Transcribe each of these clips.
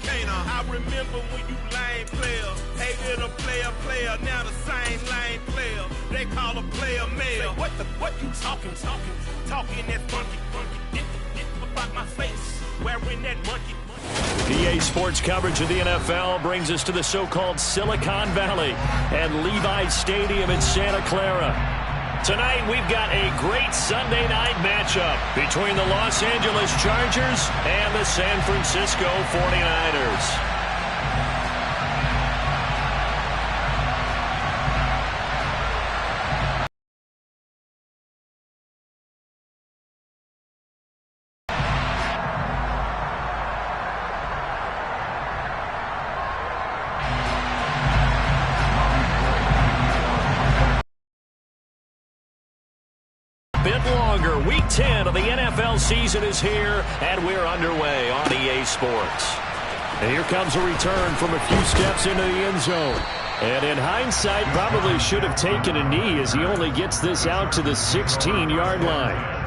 I remember when you lame player, hated a player, now the same lame player. They call a player mayor. What you talking that monkey, about my face, wearing that monkey. PA Sports coverage of the NFL brings us to the so-called Silicon Valley and Levi's Stadium in Santa Clara. Tonight, we've got a great Sunday night matchup between the Los Angeles Chargers and the San Francisco 49ers. Bit longer. Week 10 of the NFL season is here, and we're underway on EA Sports. And here comes a return from a few steps into the end zone. And in hindsight, probably should have taken a knee as he only gets this out to the 16-yard line.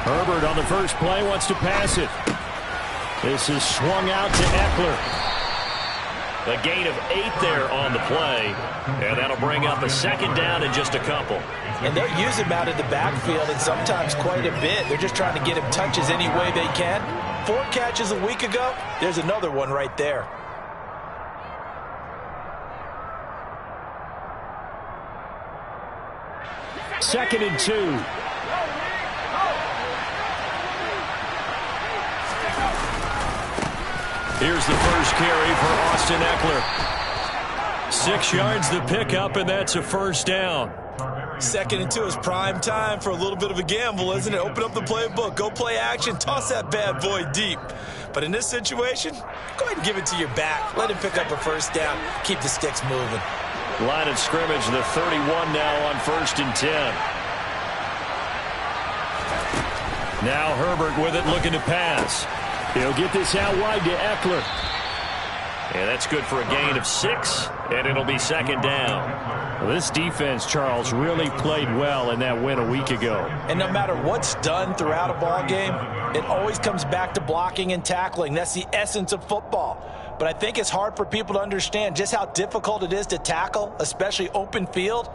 Herbert on the first play wants to pass it. This is swung out to Eckler. A gain of 8 there on the play, and that'll bring up a second down in just a couple. And they'll use him out of the backfield, and sometimes quite a bit. They're just trying to get him touches any way they can. 4 catches a week ago. There's another one right there. Second and 2. Here's the first carry for Austin Eckler. 6 yards the pickup, and that's a first down. Second and 2 is prime time for a little bit of a gamble, isn't it? Open up the playbook, go play action, toss that bad boy deep. But in this situation, go ahead and give it to your back. Let him pick up a first down. Keep the sticks moving. Line of scrimmage, the 31 now on 1st and 10. Now Herbert with it, looking to pass. He'll get this out wide to Eckler. And that's good for a gain of 6, and it'll be second down. Well, this defense, Charles, really played well in that win a week ago. And no matter what's done throughout a ball game, it always comes back to blocking and tackling. That's the essence of football. But I think it's hard for people to understand just how difficult it is to tackle, especially open field.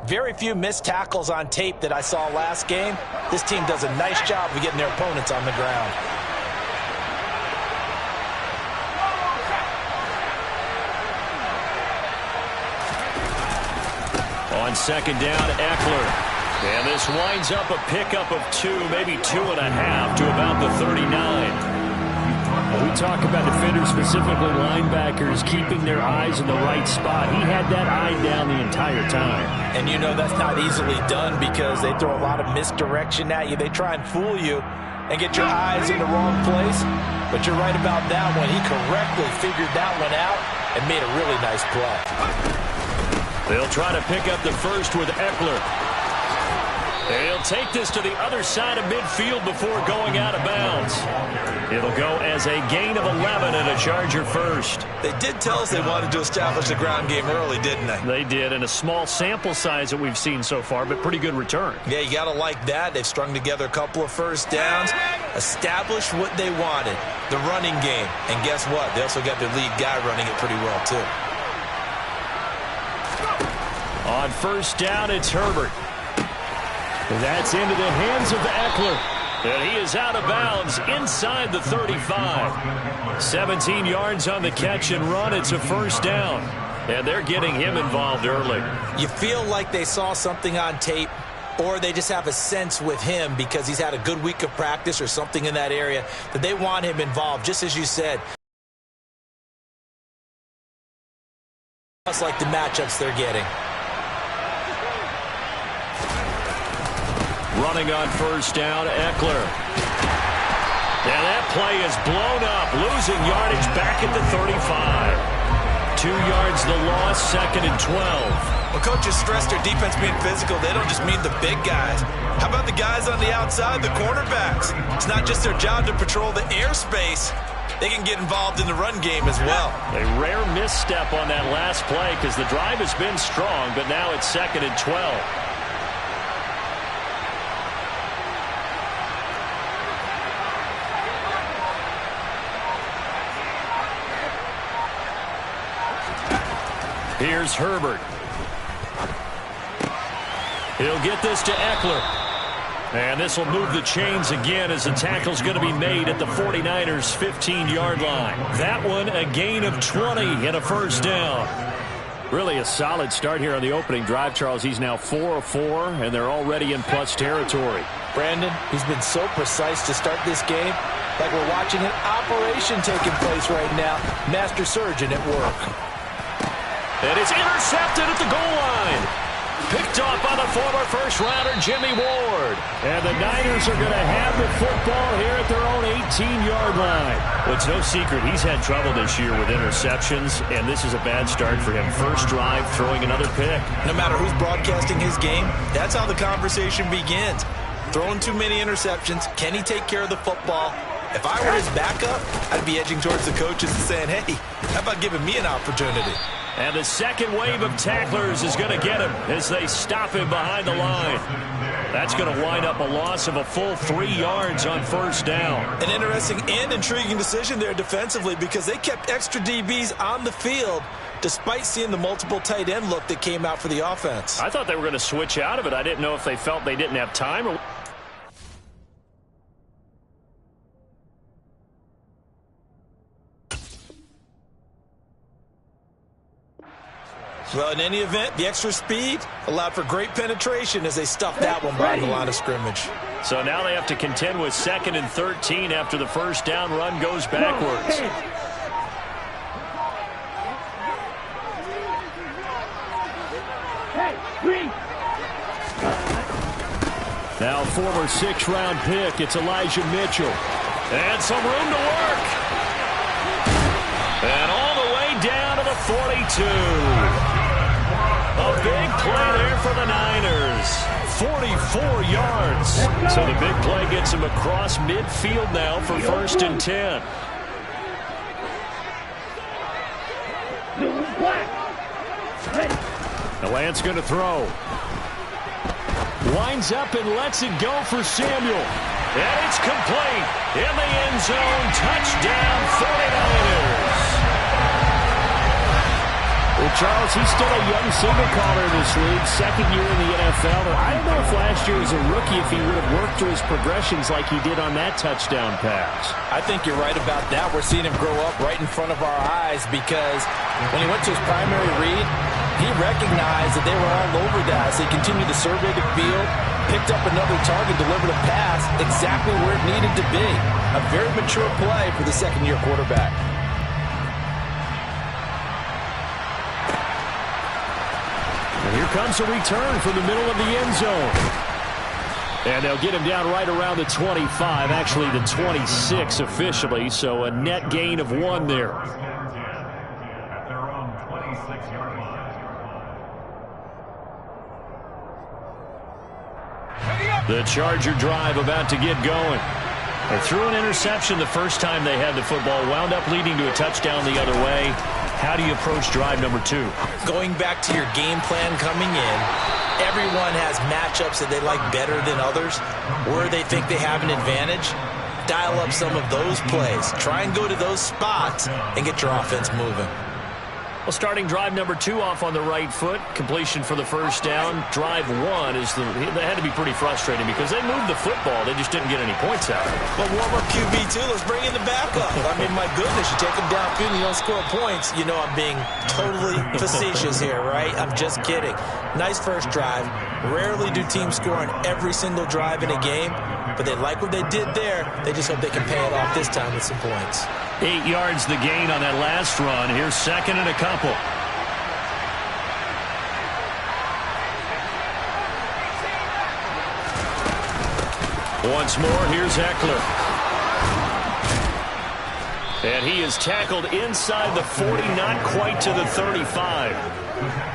Very few missed tackles on tape that I saw last game. This team does a nice job of getting their opponents on the ground. On second down, Eckler. And this winds up a pickup of 2, maybe 2.5 to about the 39. When we talk about defenders, specifically linebackers, keeping their eyes in the right spot. He had that eye down the entire time. And you know that's not easily done because they throw a lot of misdirection at you. They try and fool you and get your eyes in the wrong place. But you're right about that one. He correctly figured that one out and made a really nice play. They'll try to pick up the first with Eckler. And he'll take this to the other side of midfield before going out of bounds. It'll go as a gain of 11 and a Charger first. They did tell us they wanted to establish the ground game early, didn't they? They did, and a small sample size that we've seen so far, but pretty good return. Yeah, you got to like that. They've strung together a couple of first downs, established what they wanted, the running game. And guess what? They also got their lead guy running it pretty well, too. On first down, it's Herbert. That's into the hands of Eckler. And he is out of bounds inside the 35. 17 yards on the catch and run. It's a first down. And they're getting him involved early. You feel like they saw something on tape, or they just have a sense with him because he's had a good week of practice or something in that area that they want him involved, just as you said. Just like the matchups they're getting. Running on first down, Eckler. And that play is blown up, losing yardage back at the 35. 2 yards the loss, 2nd and 12. When coaches stress their defense being physical, they don't just mean the big guys. How about the guys on the outside, the cornerbacks? It's not just their job to patrol the airspace. They can get involved in the run game as well. A rare misstep on that last play because the drive has been strong, but now it's 2nd and 12. Here's Herbert. He'll get this to Eckler. And this will move the chains again as the tackle's going to be made at the 49ers' 15-yard line. That one a gain of 20 and a first down. Really a solid start here on the opening drive, Charles. He's now 4 of 4, and they're already in plus territory. Brandon, he's been so precise to start this game, like we're watching an operation taking place right now. Master surgeon at work. And it's intercepted at the goal line. Picked off by the former first-rounder Jimmy Ward. And the Niners are going to have the football here at their own 18-yard line. Well, it's no secret he's had trouble this year with interceptions, and this is a bad start for him. First drive, throwing another pick. No matter who's broadcasting his game, that's how the conversation begins. Throwing too many interceptions. Can he take care of the football? If I were his backup, I'd be edging towards the coaches and saying, hey, how about giving me an opportunity? And the second wave of tacklers is going to get him as they stop him behind the line. That's going to wind up a loss of a full 3 yards on first down. An interesting and intriguing decision there defensively because they kept extra DBs on the field despite seeing the multiple tight end look that came out for the offense. I thought they were going to switch out of it. I didn't know if they felt they didn't have time or... Well, in any event, the extra speed allowed for great penetration as they stuffed that one behind the line of scrimmage. So now they have to contend with 2nd and 13 after the first down run goes backwards. Now former 6th-round pick, it's Elijah Mitchell. And some room to work. And all the way down to the 42. A big play there for the Niners. 44 yards. So the big play gets him across midfield now for 1st and 10. The Lance going to throw. Winds up and lets it go for Samuel. And it's complete. In the end zone. Touchdown 49ers. Well, Charles, he's still a young single caller in this league, 2nd year in the NFL. And I don't know if last year as a rookie if he would have worked through his progressions like he did on that touchdown pass. I think you're right about that. We're seeing him grow up right in front of our eyes because when he went to his primary read, he recognized that they were all over that. So he continued to survey the field, picked up another target, delivered a pass exactly where it needed to be. A very mature play for the second-year quarterback. And here comes a return from the middle of the end zone. And they'll get him down right around the 25, actually the 26 officially, so a net gain of 1 there. The Charger drive about to get going. They threw an interception the first time they had the football, wound up leading to a touchdown the other way. How do you approach drive number 2? Going back to your game plan coming in, everyone has matchups that they like better than others, where they think they have an advantage. Dial up some of those plays. Try and go to those spots and get your offense moving. Well, starting drive number 2 off on the right foot. Completion for the first down. Drive 1 is they had to be pretty frustrating because they moved the football. They just didn't get any points out of it. But warm-up QB2, let's bring in the backup. I mean, my goodness, you take them downfield and you don't score points. You know I'm being totally facetious here, right? I'm just kidding. Nice first drive. Rarely do teams score on every single drive in a game, but they like what they did there. They just hope they can pay it off this time with some points. 8 yards the gain on that last run. Here's 2nd and a couple. Once more, here's Eckler. And he is tackled inside the 40, not quite to the 35.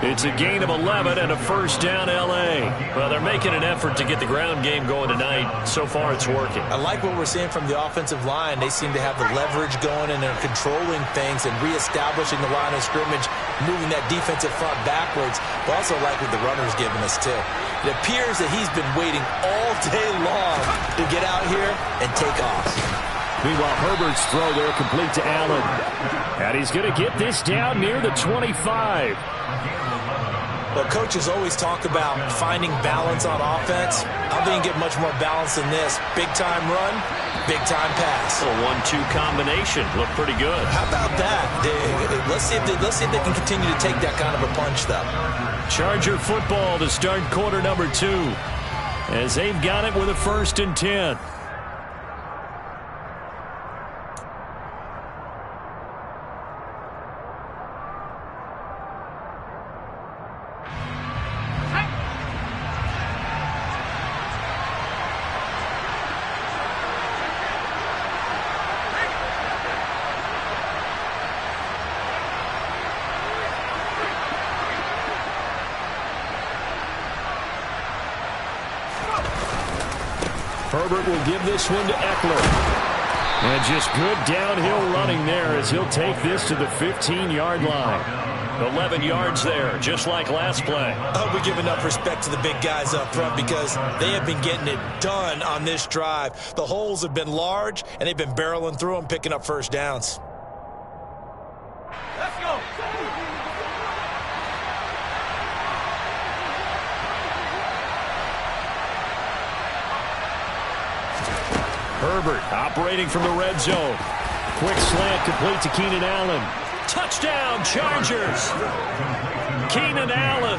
It's a gain of 11 and a first down, L.A. Well, they're making an effort to get the ground game going tonight. So far, it's working. I like what we're seeing from the offensive line. They seem to have the leverage going, and they're controlling things and reestablishing the line of scrimmage, moving that defensive front backwards. But also like what the runner's giving us, too. It appears that he's been waiting all day long to get out here and take off. Meanwhile, Herbert's throw there complete to Allen. And he's going to get this down near the 25. Well, coaches always talk about finding balance on offense. I don't think you get much more balance than this. Big-time run, big-time pass. A 1-2 combination. Looked pretty good. How about that? Let's see if they can continue to take that kind of a punch, though. Charger football to start quarter number 2. As they've got it with a 1st and 10. Herbert will give this one to Eckler. And just good downhill running there as he'll take this to the 15-yard line. 11 yards there, just like last play. I hope we give enough respect to the big guys up front because they have been getting it done on this drive. The holes have been large, and they've been barreling through them, picking up first downs. Let's go. Herbert operating from the red zone. Quick slant complete to Keenan Allen. Touchdown, Chargers. Keenan Allen,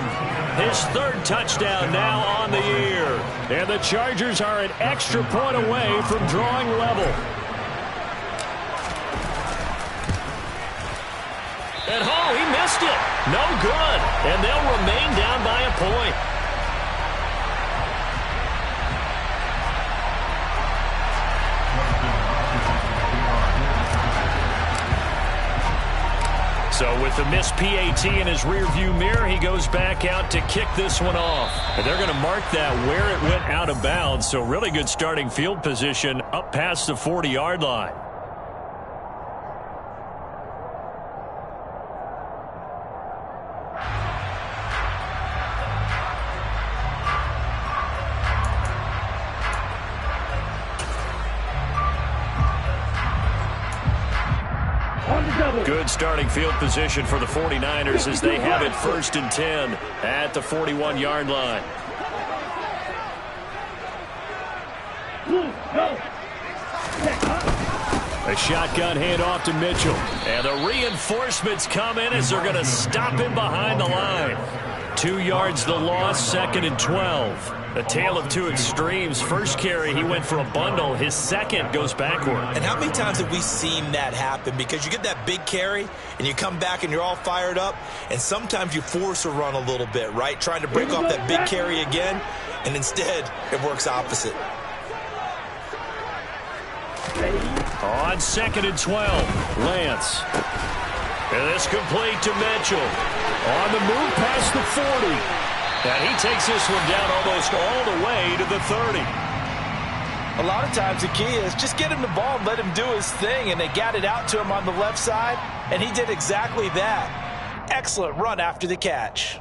his 3rd touchdown now on the year. And the Chargers are an extra point away from drawing level. And he missed it. No good. And they'll remain down by a point. So with the missed PAT in his rearview mirror, he goes back out to kick this one off. And they're going to mark that where it went out of bounds. So really good starting field position up past the 40-yard line. Good starting field position for the 49ers as they have it 1st and 10 at the 41-yard line. A shotgun handoff to Mitchell. And the reinforcements come in as they're going to stop him behind the line. 2 yards the loss, 2nd and 12. A tale of two extremes. First carry, he went for a bundle. His second goes backward. And how many times have we seen that happen? Because you get that big carry, and you come back, and you're all fired up, and sometimes you force a run a little bit, right? Trying to break off that big carry again, and instead, it works opposite. On 2nd and 12, Lance. And this complete to Mitchell. On the move past the 40. And he takes this one down almost all the way to the 30. A lot of times the key is just get him the ball and let him do his thing. And they got it out to him on the left side, and he did exactly that. Excellent run after the catch.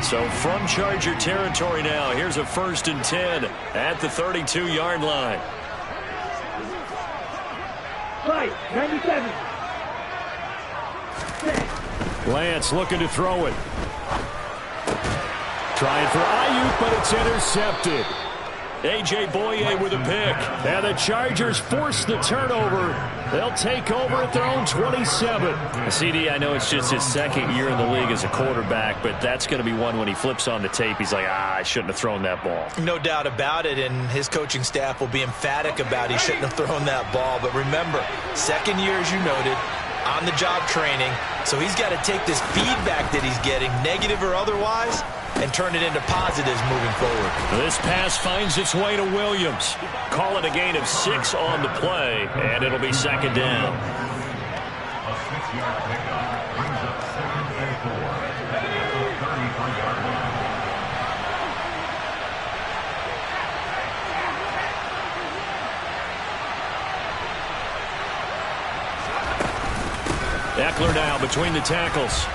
So from Charger territory now, here's a 1st and 10 at the 32-yard line. Right, 97. Lance looking to throw it. Trying for Ayuk, but it's intercepted. A.J. Boye with a pick. And the Chargers force the turnover. They'll take over at their own 27. CD, I know it's just his 2nd year in the league as a quarterback, but that's going to be one when he flips on the tape. He's like, I shouldn't have thrown that ball. No doubt about it, and his coaching staff will be emphatic about he shouldn't have thrown that ball. But remember, 2nd year, as you noted, on-the-job training. So he's got to take this feedback that he's getting, negative or otherwise, and turn it into positives moving forward. This pass finds its way to Williams. Call it a gain of 6 on the play, and it'll be second down. Eckler now between the tackles.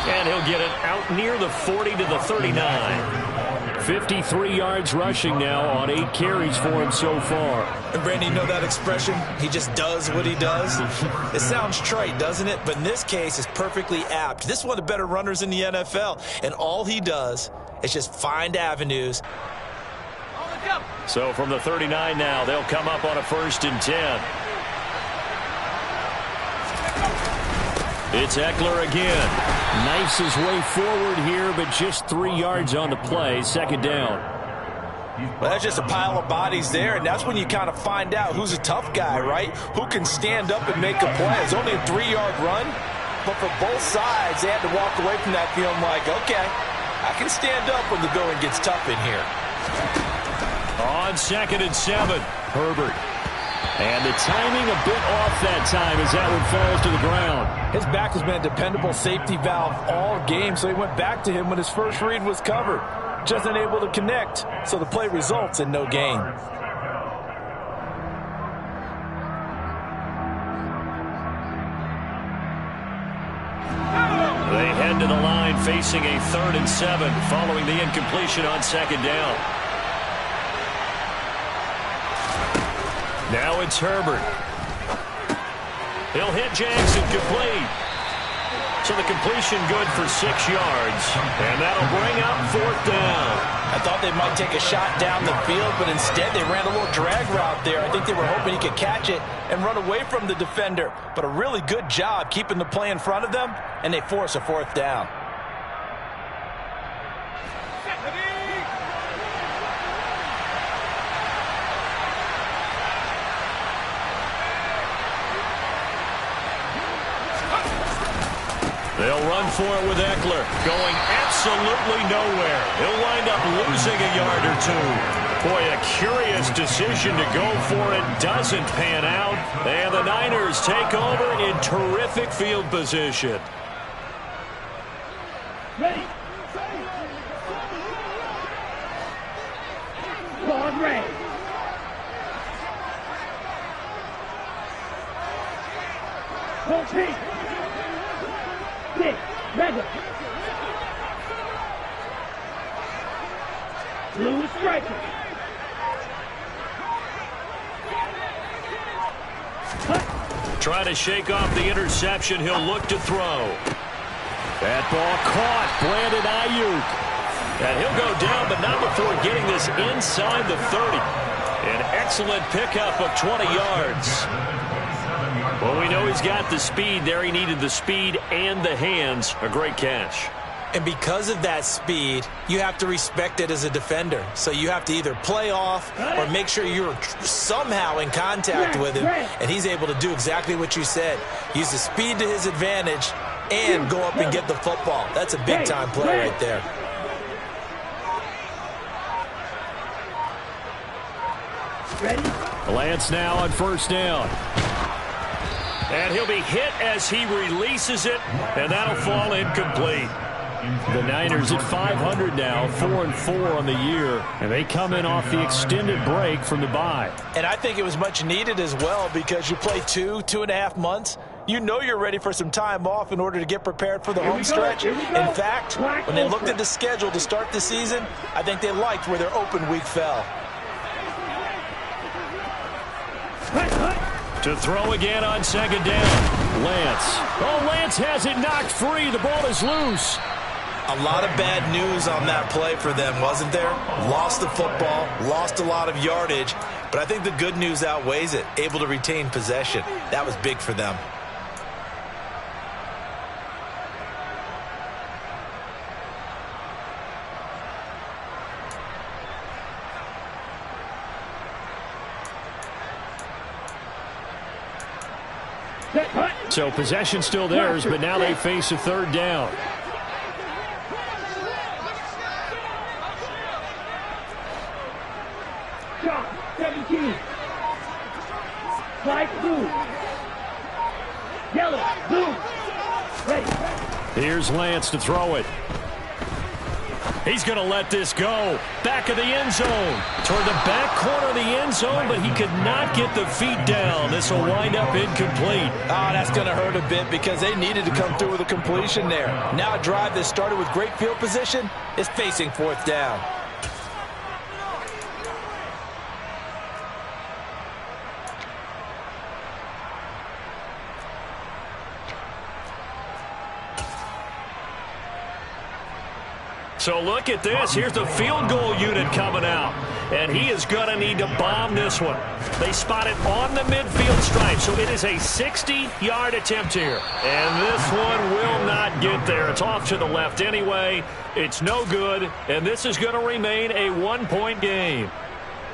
And he'll get it out near the 40 to the 39. 53 yards rushing now on 8 carries for him so far. And Brandon, you know that expression? He just does what he does. It sounds trite, doesn't it? But in this case, it's perfectly apt. This is one of the better runners in the NFL. And all he does is just find avenues. So from the 39 now, they'll come up on a 1st and 10. It's Eckler again. Knifes his way forward here, but just 3 yards on the play. Second down. Well, that's just a pile of bodies there, and that's when you kind of find out who's a tough guy, right? Who can stand up and make a play. It's only a 3-yard run, but for both sides, they had to walk away from that feeling like, okay, I can stand up when the going gets tough in here. On 2nd and 7, Herbert. And the timing a bit off that time as that one falls to the ground. His back has been a dependable safety valve all game, so he went back to him when his first read was covered. Just unable to connect, so the play results in no gain. They head to the line facing a 3rd and 7 following the incompletion on 2nd down. Now it's Herbert. He'll hit Jackson complete. So the completion good for 6 yards. And that'll bring up 4th down. I thought they might take a shot down the field, but instead they ran a little drag route there. I think they were hoping he could catch it and run away from the defender. But a really good job keeping the play in front of them, and they force a 4th down. They'll run for it with Eckler, going absolutely nowhere. He'll wind up losing a yard or 2. Boy, a curious decision to go for it. Doesn't pan out. And the Niners take over in terrific field position. Ready. Ball ready. Hold team. Ready. Blue striker. Trying to shake off the interception. He'll look to throw. That ball caught. Brandon Ayuk. And he'll go down, but not before getting this inside the 30. An excellent pickup of 20 yards. Well, we know he's got the speed there. He needed the speed and the hands. A great catch. And because of that speed, you have to respect it as a defender. So you have to either play off or make sure you're somehow in contact with him. And he's able to do exactly what you said. Use the speed to his advantage and go up and get the football. That's a big-time play right there. Lance now on 1st down. And he'll be hit as he releases it, and that'll fall incomplete. The Niners at 500 now, 4-4 on the year, and they come in off the extended break from the bye. And I think it was much needed as well because you play 2.5 months. You know you're ready for some time off in order to get prepared for the home stretch. In fact, when they looked at the schedule to start the season, I think they liked where their open week fell. To throw again on 2nd down. Lance. Oh, Lance has it knocked free. The ball is loose. A lot of bad news on that play for them, wasn't there? Lost the football, lost a lot of yardage, but I think the good news outweighs it. Able to retain possession. That was big for them. So possession still theirs, but now they face a third down. Shot 17. Slide blue. Yellow, blue. Ready. Here's Lance to throw it. He's going to let this go. Back of the end zone. Toward the back corner of the end zone, but he could not get the feet down. This will wind up incomplete. Oh, that's going to hurt a bit because they needed to come through with a completion there. Now a drive that started with great field position is facing fourth down. So look at this. Here's the field goal unit coming out. And he is going to need to bomb this one. They spot it on the midfield stripe. So it is a 60-yard attempt here. And this one will not get there. It's off to the left anyway. It's no good. And this is going to remain a one-point game.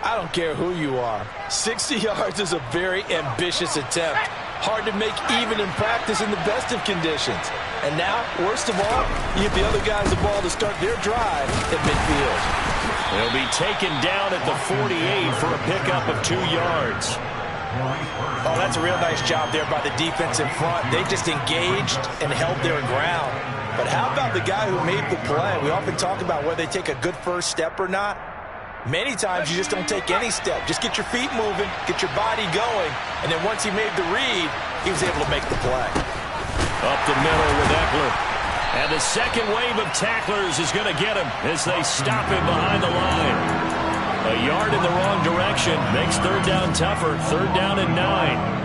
I don't care who you are. 60 yards is a very ambitious attempt. Hard to make even in practice in the best of conditions. And now, worst of all, you give the other guys the ball to start their drive at midfield. They'll be taken down at the 48 for a pickup of 2 yards. Oh, that's a real nice job there by the defense in front. They just engaged and held their ground. But how about the guy who made the play? We often talk about whether they take a good first step or not. Many times you just don't take any step. Just get your feet moving, get your body going, and then once he made the read, he was able to make the play. Up the middle with Eckler. And the second wave of tacklers is going to get him as they stop him behind the line. A yard in the wrong direction makes third down tougher. Third down and 9.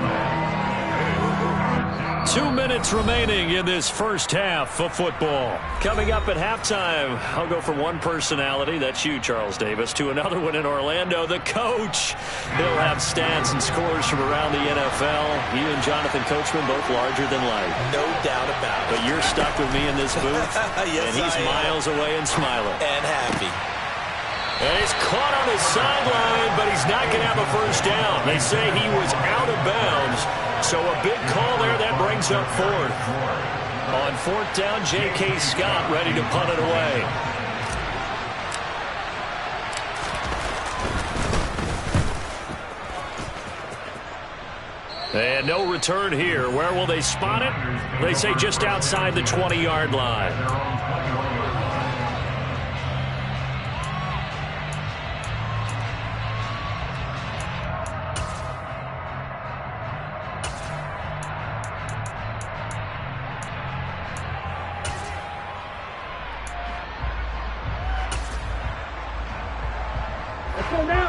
2 minutes remaining in this first half of football. Coming up at halftime, I'll go from one personality, that's you, Charles Davis, to another one in Orlando, the coach. He'll have stats and scores from around the NFL. You and Jonathan Coachman both larger than life. No doubt about it. But you're stuck with me in this booth, yes, and he's miles away and smiling. And happy. And he's caught on his sideline, but he's not going to have a first down. They say he was out of bounds. So a big call there that brings up fourth. On fourth down, J.K. Scott ready to punt it away. And no return here. Where will they spot it? They say just outside the 20-yard line.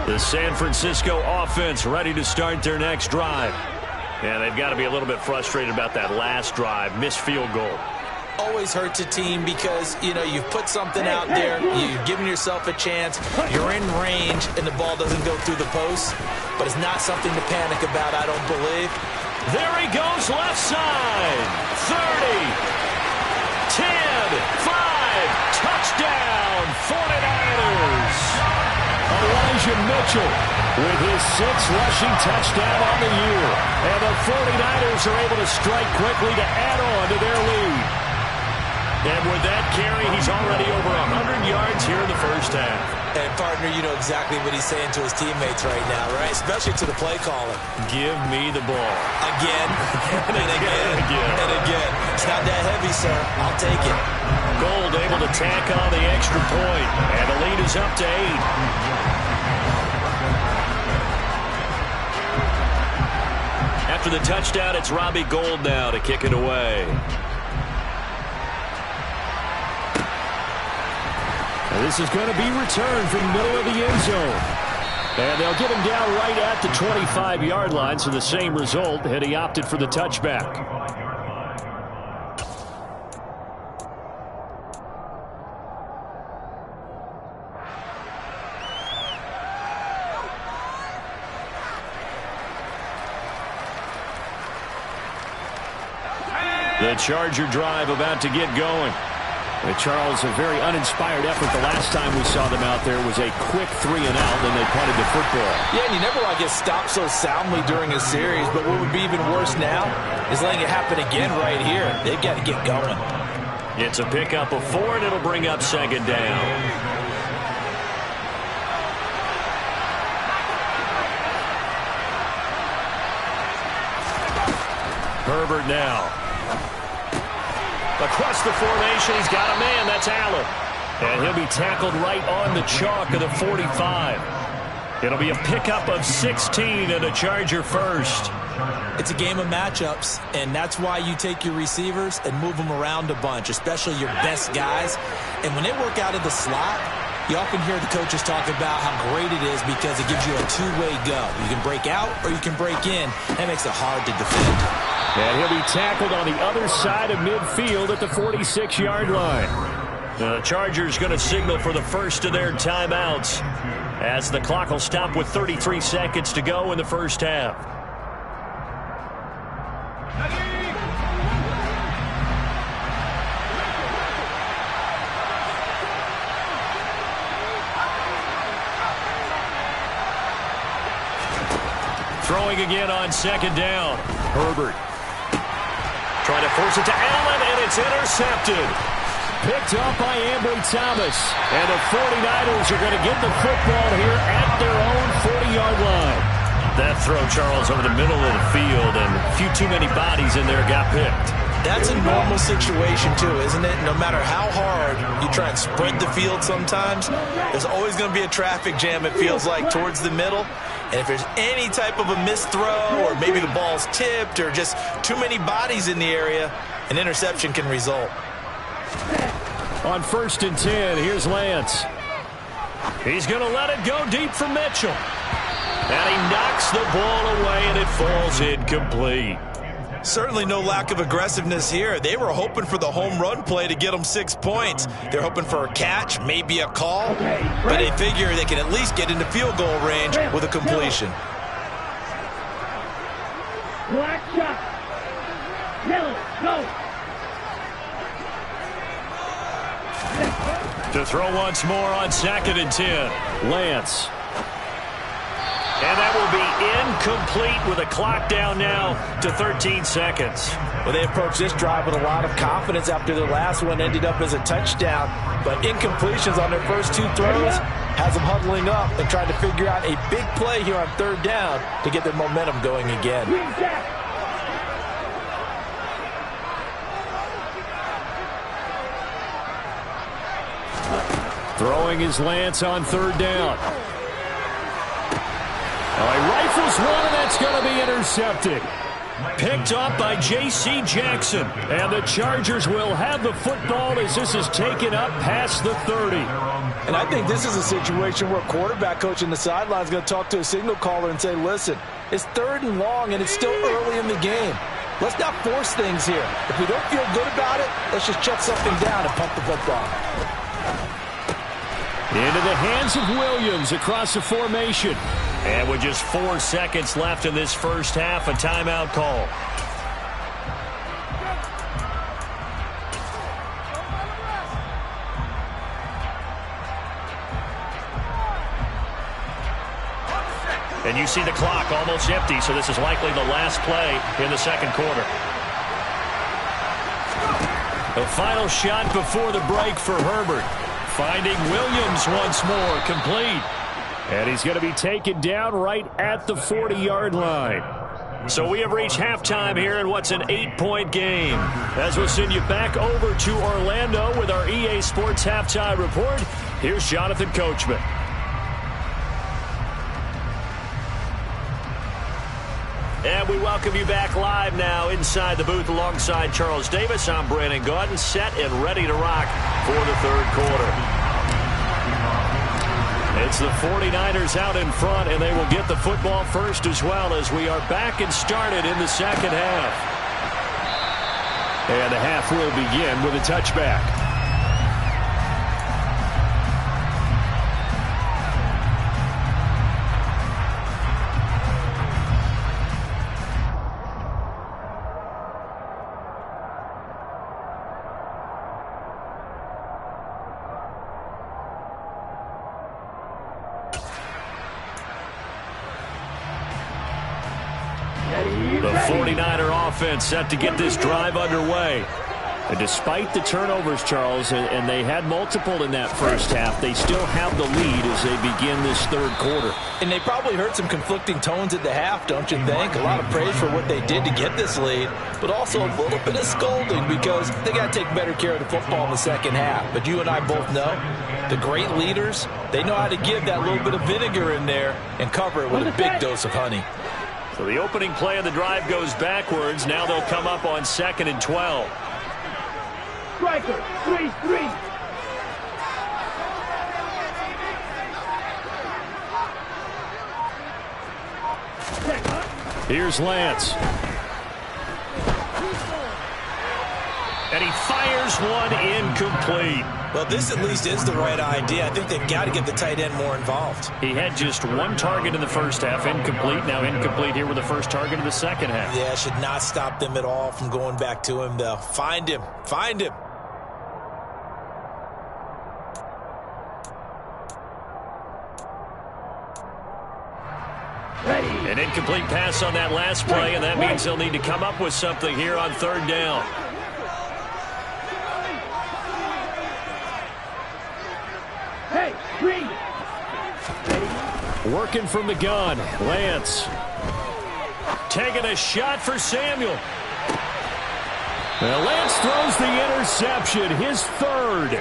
The San Francisco offense ready to start their next drive. And they've got to be a little bit frustrated about that last drive. Missed field goal. Always hurts a team because, you know, you've put something out there. You've given yourself a chance. You're in range, and the ball doesn't go through the post. But it's not something to panic about, I don't believe. There he goes, left side. 30, 10, 5, touchdown, 49ers. Elijah Mitchell with his 6th rushing touchdown on the year. And the 49ers are able to strike quickly to add on to their lead. And with that carry, he's already over 100 yards here in the first half. And, partner, you know exactly what he's saying to his teammates right now, right? Especially to the play caller. Give me the ball. Again, and again, and again. It's not that heavy, sir. I'll take it. Gold able to tack on the extra point. And the lead is up to 8. After the touchdown, it's Robbie Gould now to kick it away. And this is going to be returned from the middle of the end zone. And they'll get him down right at the 25-yard line, so the same result, and he opted for the touchback. The Charger drive about to get going. Charles, a very uninspired effort. The last time we saw them out there was a quick 3-and-out, and they punted the football. Yeah, and you never want to get stopped so soundly during a series, but what would be even worse now is letting it happen again right here. They've got to get going. It's a pickup of 4, and it'll bring up 2nd down. Herbert now. Across the formation, he's got a man. That's Allen. And he'll be tackled right on the chalk of the 45. It'll be a pickup of 16 and a Charger first. It's a game of matchups, and that's why you take your receivers and move them around a bunch, especially your best guys. And when they work out of the slot, you often hear the coaches talk about how great it is because it gives you a two-way go. You can break out or you can break in. That makes it hard to defend. And he'll be tackled on the other side of midfield at the 46-yard line. The Chargers going to signal for the first of their timeouts as the clock will stop with 33 seconds to go in the first half. Throwing again on 2nd down. Herbert trying to force it to Allen, and it's intercepted. Picked up by Ambry Thomas. And the 49ers are going to get the football here at their own 40-yard line. That throw, Charles, over the middle of the field, and a few too many bodies in there got picked. That's a normal situation, too, isn't it? No matter how hard you try and spread the field sometimes, there's always going to be a traffic jam, it feels like, towards the middle. And if there's any type of a missed throw or maybe the ball's tipped or just too many bodies in the area, an interception can result. On 1st and 10, here's Lance. He's going to let it go deep for Mitchell. And he knocks the ball away, and it falls incomplete. Certainly no lack of aggressiveness here. They were hoping for the home run play to get them 6 points. They're hoping for a catch, maybe a call, but they figure they can at least get into field goal range with a completion. Black shot. Yellow, go. To throw once more on 2nd and 10. Lance. And that will be incomplete with a clock down now to 13 seconds. Well, they approached this drive with a lot of confidence after their last one ended up as a touchdown. But incompletions on their first 2 throws has them huddling up and trying to figure out a big play here on 3rd down to get their momentum going again. Throwing his Lance on 3rd down. He rifles one, and that's going to be intercepted. Picked up by J.C. Jackson. And the Chargers will have the football as this is taken up past the 30. And I think this is a situation where a quarterback coach in the sideline is going to talk to a signal caller and say, listen, it's 3rd and long, and it's still early in the game. Let's not force things here. If we don't feel good about it, let's just check something down and pump the football. Into the hands of Williams across the formation. And with just 4 seconds left in this first half, a timeout call. And you see the clock almost empty, so this is likely the last play in the 2nd quarter. The final shot before the break for Herbert. Finding Williams once more, complete. And he's going to be taken down right at the 40-yard line. So we have reached halftime here in what's an 8-point game. As we'll send you back over to Orlando with our EA Sports Halftime Report, here's Jonathan Coachman. And we welcome you back live now inside the booth alongside Charles Davis. I'm Brandon Gaudin, set and ready to rock for the 3rd quarter. It's the 49ers out in front, and they will get the football first as well as we are back and started in the 2nd half. And the half will begin with a touchback. The 49er offense set to get this drive underway. And despite the turnovers, Charles, and they had multiple in that first half, they still have the lead as they begin this third quarter. And they probably heard some conflicting tones at the half, don't you think? A lot of praise for what they did to get this lead, but also a little bit of scolding because they got to take better care of the football in the second half. But you and I both know the great leaders, they know how to give that little bit of vinegar in there and cover it with a big dose of honey. So the opening play of the drive goes backwards. Now they'll come up on 2nd and 12. Striker, 3-3. Here's Lance. And he fires one incomplete. Well, this at least is the right idea. I think they've got to get the tight end more involved. He had just one target in the first half, incomplete. Now incomplete here with the first target of the second half. Yeah, should not stop them at all from going back to him, though. Find him. Find him. An incomplete pass on that last play, and that means they'll need to come up with something here on 3rd down. Hey, green. Working from the gun, Lance. Taking a shot for Samuel. Well, Lance throws the interception, his 3rd.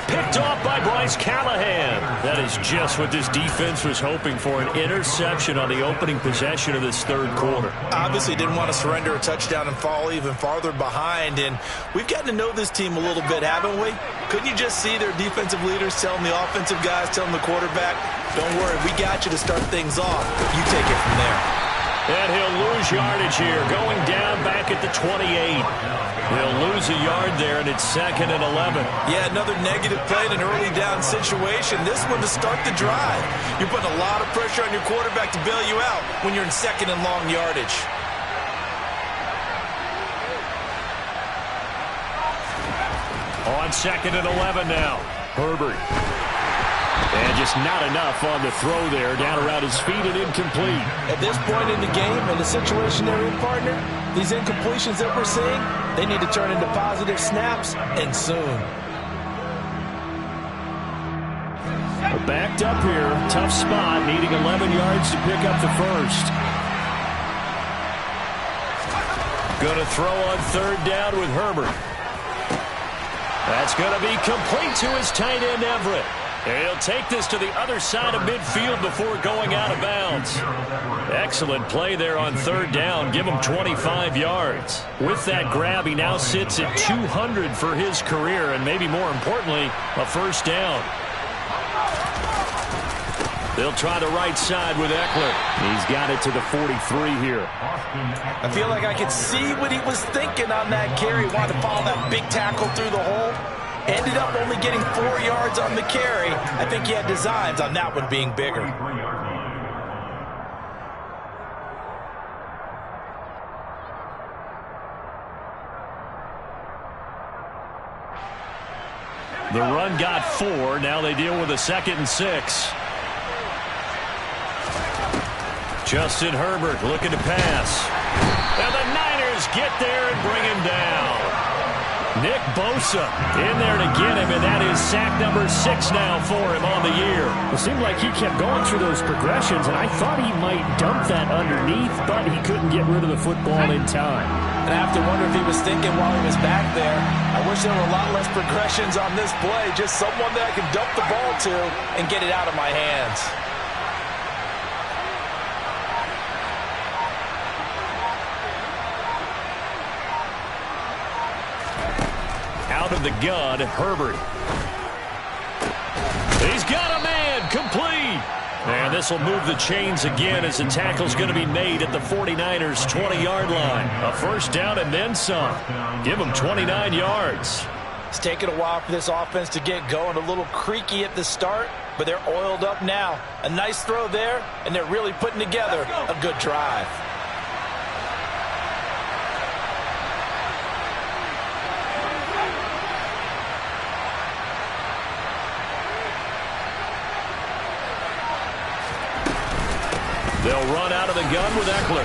Picked off by Bryce Callahan. That is just what this defense was hoping for, an interception on the opening possession of this 3rd quarter. Obviously didn't want to surrender a touchdown and fall even farther behind, and we've gotten to know this team a little bit, haven't we? Couldn't you just see their defensive leaders telling the offensive guys, telling the quarterback, don't worry, we got you to start things off. You take it from there. And he'll lose yardage here, going down back at the 28. He'll lose a yard there, and it's 2nd and 11. Yeah, another negative play in an early down situation. This one to start the drive. You're putting a lot of pressure on your quarterback to bail you out when you're in 2nd and long yardage. On 2nd and 11 now. Herbert. And just not enough on the throw there. Down around his feet and incomplete. At this point in the game, in the situation they're in, partner, these incompletions that we're seeing, they need to turn into positive snaps, and soon. Backed up here. Tough spot. Needing 11 yards to pick up the first. Going to throw on 3rd down with Herbert. That's going to be complete to his tight end, Everett. And he'll take this to the other side of midfield before going out of bounds. Excellent play there on 3rd down. Give him 25 yards. With that grab, he now sits at 200 for his career, and maybe more importantly, a first down. They'll try the right side with Eckler. He's got it to the 43 here. I feel like I could see what he was thinking on that carry. Wanted to follow that big tackle through the hole. Ended up only getting 4 yards on the carry. I think he had designs on that one being bigger. The run got 4. Now they deal with a 2nd and 6. Justin Herbert looking to pass. And the Niners get there and bring him down. Nick Bosa in there to get him, and that is sack number 6 now for him on the year. It seemed like he kept going through those progressions, and I thought he might dump that underneath, but he couldn't get rid of the football in time. And I have to wonder if he was thinking while he was back there, I wish there were a lot less progressions on this play, just someone that I can dump the ball to and get it out of my hands. Out of the gun, Herbert. He's got a man, complete. And this will move the chains again as the tackle's going to be made at the 49ers' 20-yard line. A first down and then some. Give them 29 yards. It's taken a while for this offense to get going. A little creaky at the start, but they're oiled up now. A nice throw there, and they're really putting together a good drive. They'll run out of the gun with Eckler.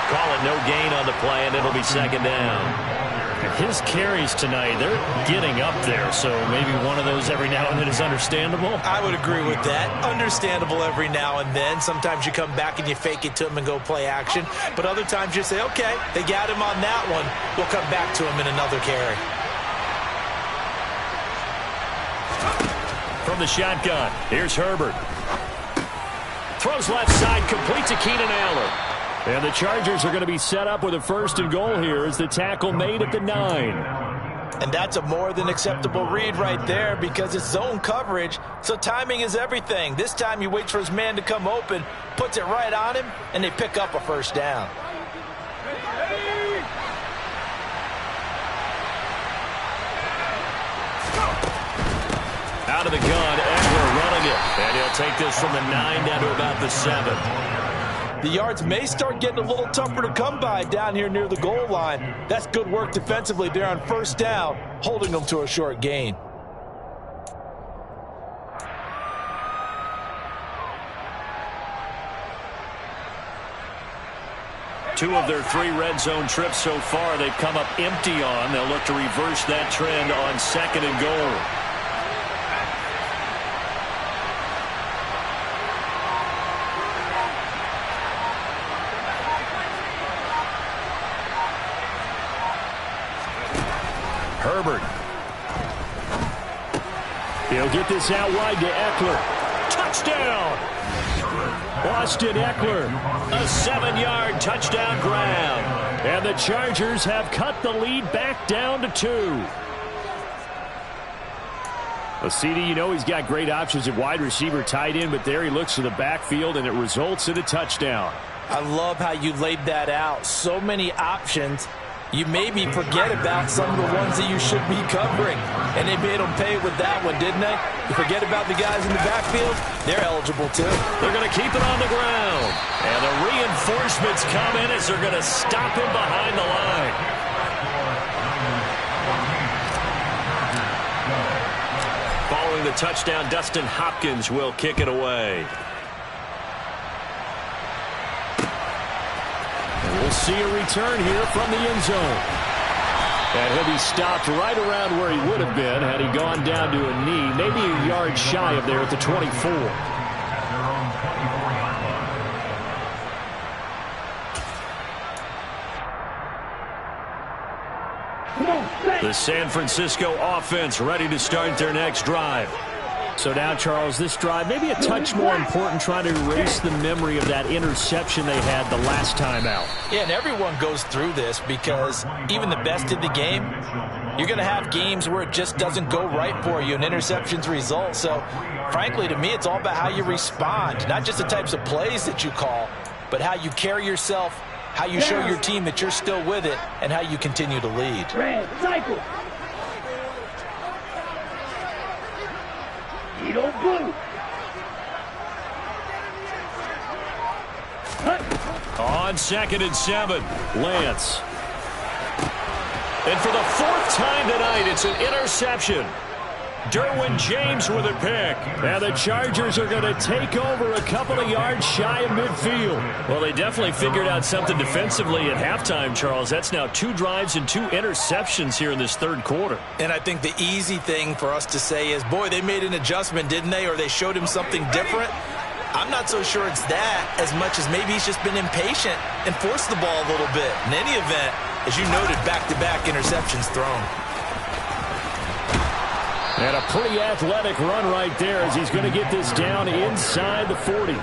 call it no gain on the play, and it'll be second down. His carries tonight, they're getting up there, so maybe one of those every now and then is understandable. I would agree with that. Understandable every now and then. Sometimes you come back and you fake it to him and go play action. But other times you say, okay, they got him on that one. We'll come back to him in another carry. From the shotgun, here's Herbert. Throws left side, complete to Keenan Allen. And the Chargers are going to be set up with a 1st and goal here as the tackle made at the 9. And that's a more than acceptable read right there because it's zone coverage, so timing is everything. This time he waits for his man to come open, puts it right on him, and they pick up a 1st down. Out of the gun, Eckler running it. And he'll take this from the 9 down to about the 7. The yards may start getting a little tougher to come by down here near the goal line. That's good work defensively there on 1st down, holding them to a short gain. Two of their 3 red zone trips so far they've come up empty on. They'll look to reverse that trend on 2nd and goal. Herbert. He'll get this out wide to Eckler. Touchdown! Austin Eckler. A 7-yard touchdown grab. And the Chargers have cut the lead back down to 2. Well, CD, you know he's got great options at wide receiver, tight end, but there he looks to the backfield, and it results in a touchdown. I love how you laid that out. So many options. You maybe forget about some of the ones that you should be covering. And they made them pay with that one, didn't they? You forget about the guys in the backfield, they're eligible too. They're going to keep it on the ground. And the reinforcements come in as they're going to stop him behind the line. Following the touchdown, Dustin Hopkins will kick it away. We'll see a return here from the end zone. And he'll be stopped right around where he would have been had he gone down to a knee, maybe a yard shy of there at the 24. The San Francisco offense ready to start their next drive. So now, Charles, this drive maybe a touch more important, trying to erase the memory of that interception they had the last time out. Yeah, and everyone goes through this because even the best in the game, you're going to have games where it just doesn't go right for you and interceptions result. So, frankly, to me, it's all about how you respond, not just the types of plays that you call, but how you carry yourself, how you show your team that you're still with it, and how you continue to lead. Red cycle. Blue. On 2nd and 7, Lance. And for the 4th time tonight, it's an interception. Derwin James with a pick. And the Chargers are going to take over a couple of yards shy of midfield. Well, they definitely figured out something defensively at halftime, Charles. That's now 2 drives and 2 interceptions here in this 3rd quarter. And I think the easy thing for us to say is, boy, they made an adjustment, didn't they? Or they showed him something different. I'm not so sure it's that as much as maybe he's just been impatient and forced the ball a little bit. In any event, as you noted, back-to-back interceptions thrown. And a pretty athletic run right there as he's going to get this down inside the 40.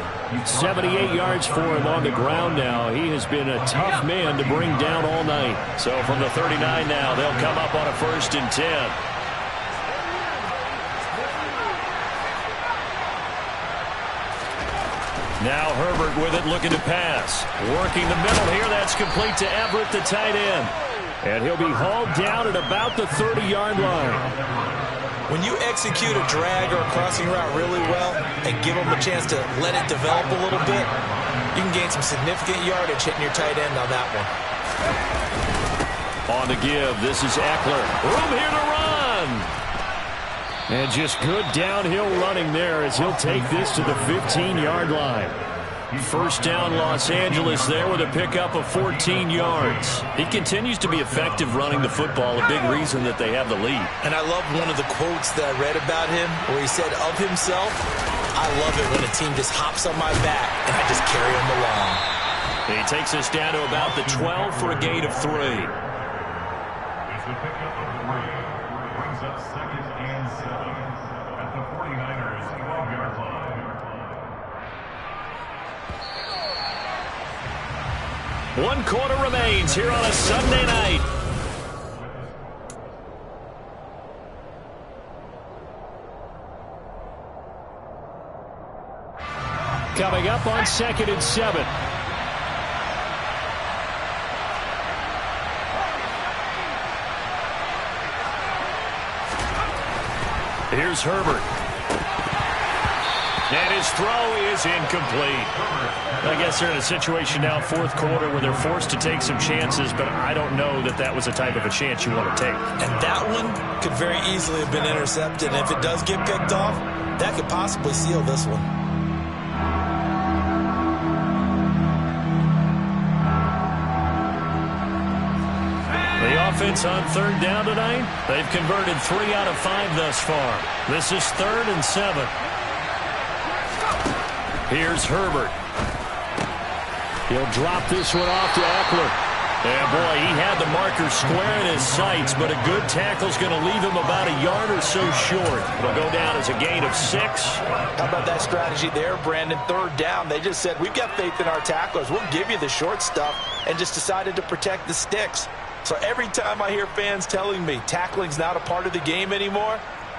78 yards for him on the ground now. He has been a tough man to bring down all night. So from the 39 now, they'll come up on a 1st and 10. Now Herbert with it, looking to pass. Working the middle here. That's complete to Everett, the tight end. And he'll be hauled down at about the 30-yard line. When you execute a drag or a crossing route really well and give them a chance to let it develop a little bit, you can gain some significant yardage hitting your tight end on that one. On the give, this is Eckler. Room here to run. And just good downhill running there as he'll take this to the 15-yard line. First down, Los Angeles there with a pickup of 14 yards. He continues to be effective running the football, a big reason that they have the lead. And I love one of the quotes that I read about him where he said of himself, I love it when a team just hops on my back and I just carry him along. He takes us down to about the 12 for a gain of 3. It's the pickup of 3. Brings up 2nd and 7 at the 49ers 12-yard line. One quarter remains here on a Sunday night. Coming up on 2nd and 7. Here's Herbert. And his throw is incomplete. I guess they're in a situation now, fourth quarter, where they're forced to take some chances, but I don't know that that was the type of a chance you want to take. And that one could very easily have been intercepted. And if it does get picked off, that could possibly seal this one. The offense on 3rd down tonight, they've converted 3 out of 5 thus far. This is 3rd and 7. Here's Herbert. He'll drop this one off to Eckler. Yeah, boy, he had the marker square in his sights, but a good tackle's going to leave him about a yard or so short. It'll go down as a gain of 6. How about that strategy there, Brandon? 3rd down. They just said, we've got faith in our tacklers. We'll give you the short stuff, and just decided to protect the sticks. So every time I hear fans telling me tackling's not a part of the game anymore,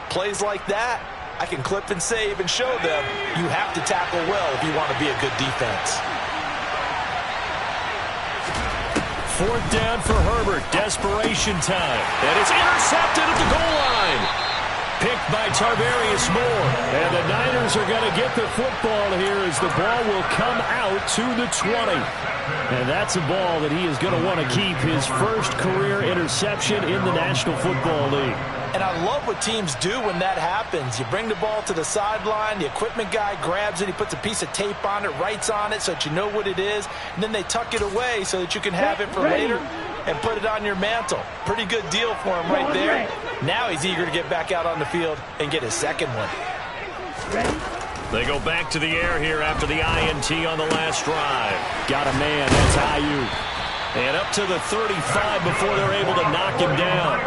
plays like that, I can clip and save and show them you have to tackle well if you want to be a good defense. 4th down for Herbert. Desperation time. And it's intercepted at the goal line. Picked by Tarvarius Moore. And the Niners are going to get the football here as the ball will come out to the 20. And that's a ball that he is going to want to keep, his first career interception in the National Football League. And I love what teams do when that happens. You bring the ball to the sideline, the equipment guy grabs it, he puts a piece of tape on it, writes on it so that you know what it is, and then they tuck it away so that you can have it for later and put it on your mantle. Pretty good deal for him right there. Now he's eager to get back out on the field and get his second one. They go back to the air here after the INT on the last drive. Got a man, that's Ayuk. And up to the 35 before they're able to knock him down.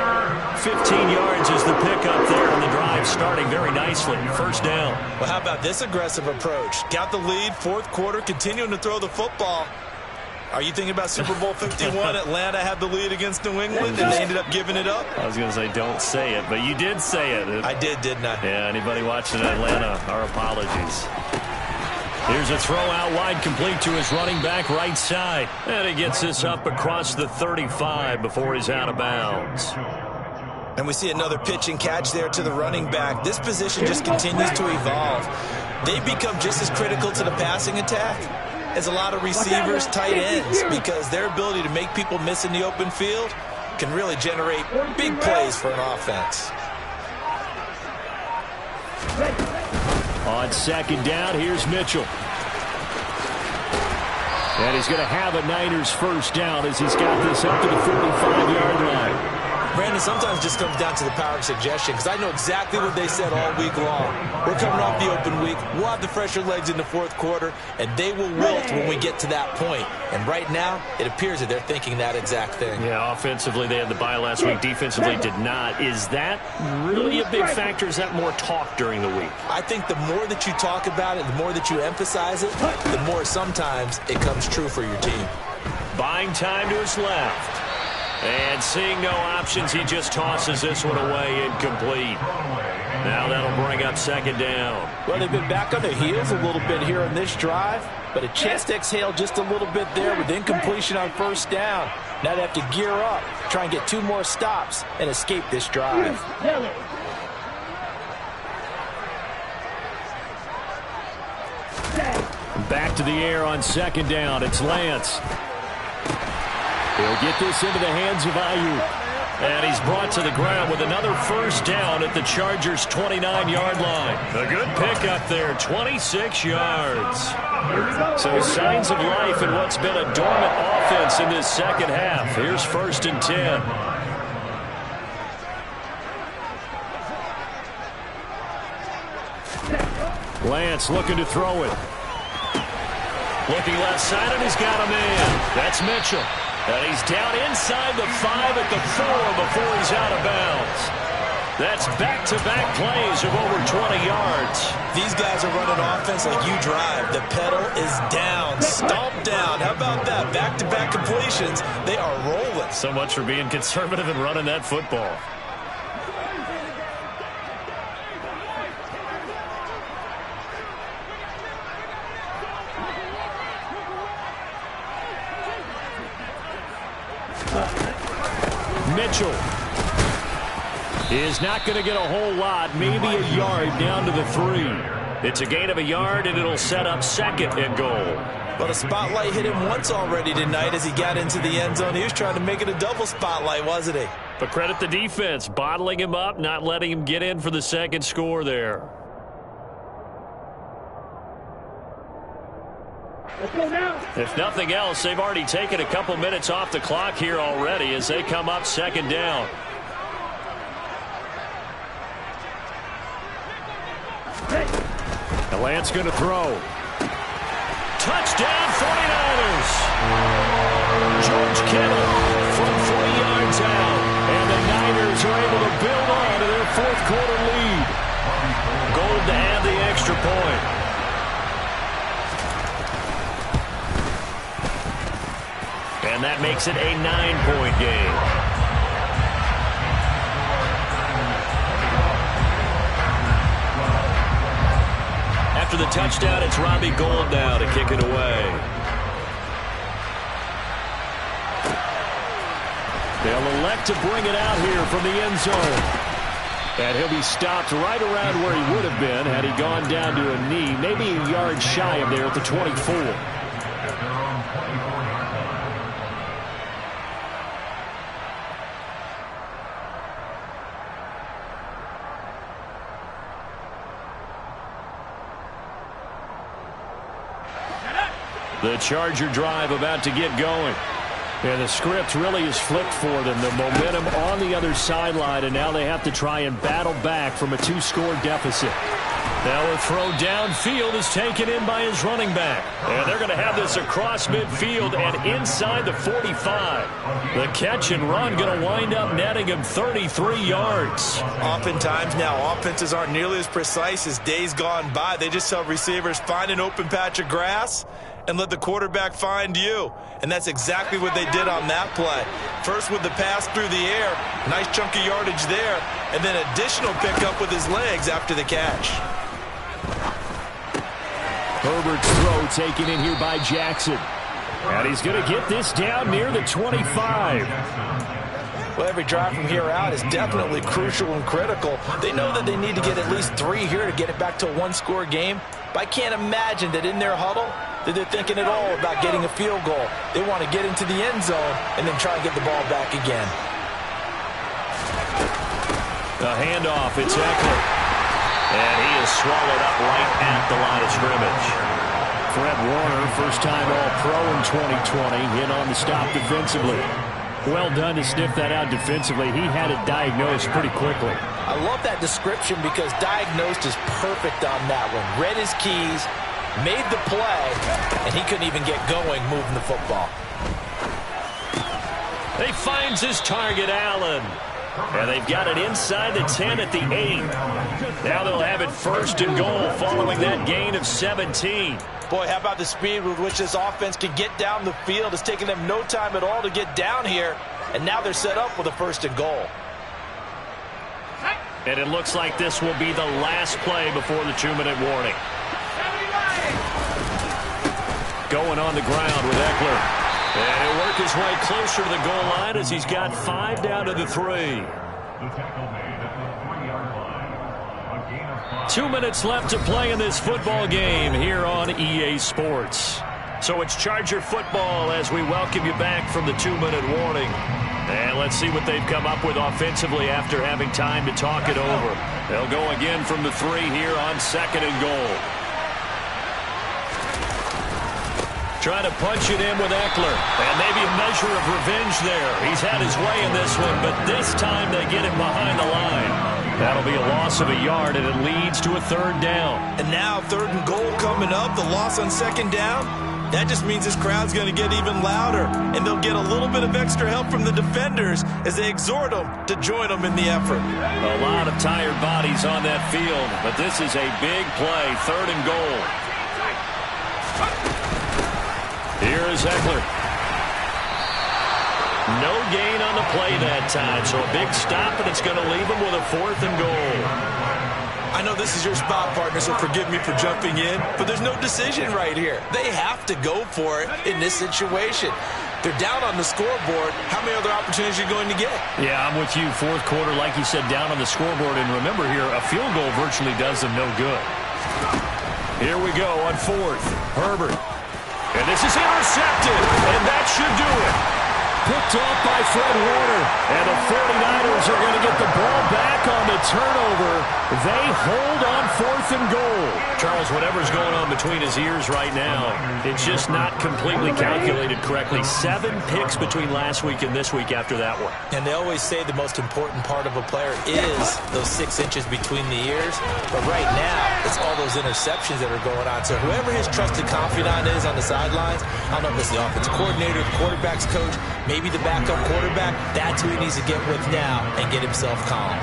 15 yards is the pickup there, and the drive starting very nicely. First down. Well, how about this aggressive approach? Got the lead, 4th quarter, continuing to throw the football. Are you thinking about Super Bowl 51? Atlanta had the lead against New England, and they ended up giving it up? I was going to say don't say it, but you did say it. I did, didn't I? Yeah, anybody watching Atlanta, our apologies. Here's a throw out wide, complete to his running back right side. And he gets this up across the 35 before he's out of bounds. And we see another pitch and catch there to the running back. This position just continues to evolve. They become just as critical to the passing attack as a lot of receivers, tight ends, because their ability to make people miss in the open field can really generate big plays for an offense. On 2nd down, here's Mitchell. And he's going to have a Niners first down as he's got this up to the 45-yard line. Brandon, sometimes it just comes down to the power of suggestion, because I know exactly what they said all week long. We're coming off the open week. We'll have the fresher legs in the 4th quarter, and they will wilt when we get to that point. And right now, it appears that they're thinking that exact thing. Yeah, offensively, they had the bye last week. Defensively, did not. Is that really a big factor? Is that more talk during the week? I think the more that you talk about it, the more that you emphasize it, the more sometimes it comes true for your team. Buying time to his left. And seeing no options, he just tosses this one away, incomplete. Now that'll bring up 2nd down. Well, they've been back on their heels a little bit here on this drive, but a chance to exhale just a little bit there with incompletion on 1st down. Now they have to gear up, try and get 2 more stops and escape this drive. Back to the air on 2nd down. It's Lance. He'll get this into the hands of Ayuk. And he's brought to the ground with another first down at the Chargers' 29-yard line. A good pickup there, 26 yards. So signs of life in what's been a dormant offense in this second half. Here's 1st and 10. Lance looking to throw it. Looking left side, and he's got a man. That's Mitchell. And he's down inside the 5 at the 4 before he's out of bounds. That's back-to-back plays of over 20 yards. These guys are running offense like you drive. The pedal is down, stomped down. How about that? Back-to-back completions. They are rolling. So much for being conservative and running that football. Mitchell is not going to get a whole lot, maybe a yard down to the 3. It's a gain of a yard, and it'll set up 2nd and goal. But a spotlight hit him once already tonight as he got into the end zone. He was trying to make it a double spotlight, wasn't he? But credit the defense, bottling him up, not letting him get in for the 2nd score there. Let's go now. If nothing else, they've already taken a couple minutes off the clock here already as they come up 2nd down. The Lance going to throw. Touchdown 49ers. George Kittle from 40 yards out. And the Niners are able to build on to their 4th quarter lead. Gold to add the extra point. And that makes it a 9-point game. After the touchdown, it's Robbie Gould now to kick it away. They'll elect to bring it out here from the end zone. And he'll be stopped right around where he would have been had he gone down to a knee, maybe a yard shy of there at the 24. The Charger drive about to get going. And the script really is flipped for them. The momentum on the other sideline, and now they have to try and battle back from a 2-score deficit. Now a throw downfield is taken in by his running back. And they're going to have this across midfield and inside the 45. The catch and run going to wind up netting him 33 yards. Oftentimes now, offenses aren't nearly as precise as days gone by. They just help receivers find an open patch of grass and let the quarterback find you. And that's exactly what they did on that play. First with the pass through the air, nice chunk of yardage there, and then additional pickup with his legs after the catch. Herbert's throw taken in here by Jackson. And he's going to get this down near the 25. Well, every drive from here out is definitely crucial and critical. They know that they need to get at least 3 here to get it back to a 1-score game. But I can't imagine that in their huddle that they're thinking at all about getting a field goal. They want to get into the end zone and then try and get the ball back again. The handoff, it's Eckler. And he is swallowed up right at the line of scrimmage. Fred Warner, first-time All-Pro in 2020, in on the stop defensively. Well done to sniff that out defensively. He had it diagnosed pretty quickly. I love that description because diagnosed is perfect on that one. Read his keys, made the play, and he couldn't even get going moving the football. He finds his target, Allen. And they've got it inside the 10 at the 8. Now they'll have it 1st and goal following that gain of 17. Boy, how about the speed with which this offense can get down the field? It's taken them no time at all to get down here, and now they're set up with a 1st and goal. And it looks like this will be the last play before the 2-minute warning. Going on the ground with Eckler. And he'll work his way closer to the goal line as he's got 5 down to the 3. The tackle made at the 3-yard line. A gain of 5. 2 minutes left to play in this football game here on EA Sports. So it's Charger football as we welcome you back from the 2-minute warning. And let's see what they've come up with offensively after having time to talk it over. They'll go again from the 3 here on 2nd and goal. Trying to punch it in with Eckler. And maybe a measure of revenge there. He's had his way in this one, but this time they get him behind the line. That'll be a loss of a yard, and it leads to a 3rd down. And now 3rd and goal coming up, the loss on 2nd down. That just means this crowd's going to get even louder, and they'll get a little bit of extra help from the defenders as they exhort them to join them in the effort. A lot of tired bodies on that field, but this is a big play, 3rd and goal. Here is Eckler. No gain on the play that time, so a big stop, and it's going to leave them with a 4th and goal. I know this is your spot, partner, so forgive me for jumping in, but there's no decision right here. They have to go for it in this situation. They're down on the scoreboard. How many other opportunities are you going to get? Yeah, I'm with you. 4th quarter, like you said, down on the scoreboard. And remember here, a field goal virtually does them no good. Here we go on 4th. Herbert. And this is intercepted, and that should do it. Picked off by Fred Warner. And the 49ers are going to get the ball back on the turnover. They hold on 4th and goal. Charles, whatever's going on between his ears right now, it's just not completely calculated correctly. 7 picks between last week and this week after that one. And they always say the most important part of a player is those 6 inches between the ears. But right now, it's all those interceptions that are going on. So whoever his trusted confidant is on the sidelines, I don't know if it's the offensive coordinator, the quarterback's coach, maybe the backup quarterback, that's who he needs to get with now and get himself calm.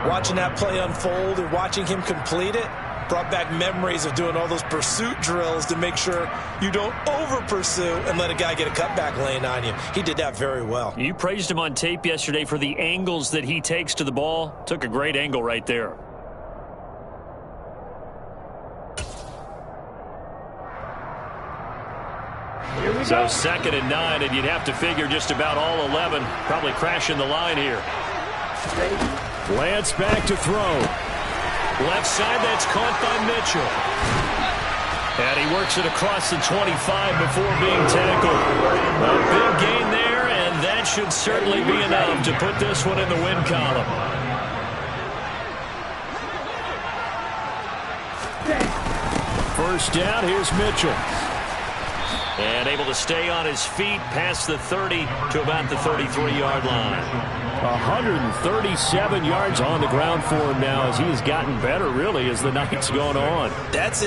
Watching that play unfold and watching him complete it brought back memories of doing all those pursuit drills to make sure you don't over-pursue and let a guy get a cutback lane on you. He did that very well. You praised him on tape yesterday for the angles that he takes to the ball. Took a great angle right there. So 2nd and 9, and you'd have to figure just about all 11 probably crashing the line here. Lance back to throw. Left side, that's caught by Mitchell. And he works it across the 25 before being tackled. A big gain there, and that should certainly be enough to put this one in the win column. First down, here's Mitchell. And able to stay on his feet past the 30 to about the 33-yard line. 137 yards on the ground for him now as he has gotten better, really, as the night's gone on. That's it.